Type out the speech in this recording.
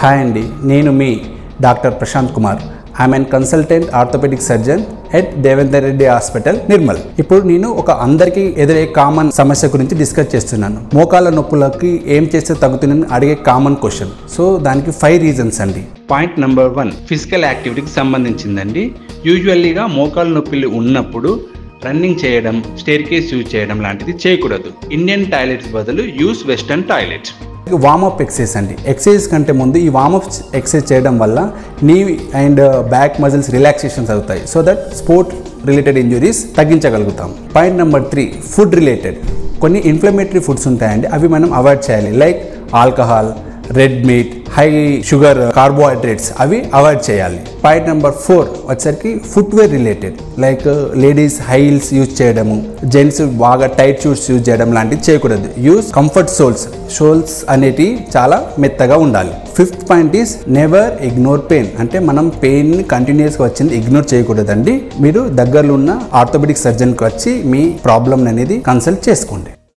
Hi అండి, నేను మీ doctor Prashant Kumar. I'm an consultant orthopaedic surgeon at Devender Reddy hospital, Nirmal. ఇప్పుడు నేను ఒక అందరికీ ఎదురయ్యే కామన్ సమస్య గురించి డిస్కస్ చేస్తున్నాను. మోకాళ్ళ నొప్పులకి ఏం చేస్తే తగ్గుతుందని అడిగే కామన్ క్వశ్చన్. సో దానికి 5 రీజన్స్ అండి. పాయింట్ నెంబర్ 1 ఫిజికల్ యాక్టివిటీకి సంబంధించిందండి. యూజువల్లీగా మోకాళ్ళ నొప్పులు ఉన్నప్పుడు రన్నింగ్ చేయడం, స్టేర్ కేస్ యూజ్ చేయడం లాంటిది చేయకూడదు. ఇండియన్ టాయిలెట్స్ బదులు use western toilets. Warm up exercise అండి. ఎక్సర్సైజ్ కంటే ముందు ఈ వార్మప్ ఎక్సర్సైజ్ చేయడం వల్ల knee and back muscles relaxations అవుతాయి. So that sport related injuries తగ్గించగలుగుతాం. Point number 3 food related. కొన్ని ఇన్ఫ్లమేటరీ ఫుడ్స్ ఉంటాయండి, అవి మనం అవాయిడ్ చేయాలి. Like alcohol, red meat, high sugar carbohydrates, అవి అవాయిడ్ చేయాలి. పాయింట్ నెంబర్ 4 వచ్చేసరికి footwear related. Like ladies high heels use చేయడము, జెంట్స్ బాగా టైట్ షూస్ యూజ్ చేయడం లాంటివి చేయకూడదు. యూజ్ కంఫర్ట్ సోల్స్ అనేటివి చాలా మెత్తగా ఉండాలి. 5th point is never ignore pain. అంటే మనం పెయిన్ కంటిన్యూస్గా వచ్చింది ఇగ్నోర్ చేయకూడదండి. మీరు దగ్గరలో ఉన్న ఆర్థోపెడిక్ సర్జన్కి వచ్చి మీ ప్రాబ్లమ్ అనేది కన్సల్ట్ చేసుకోండి.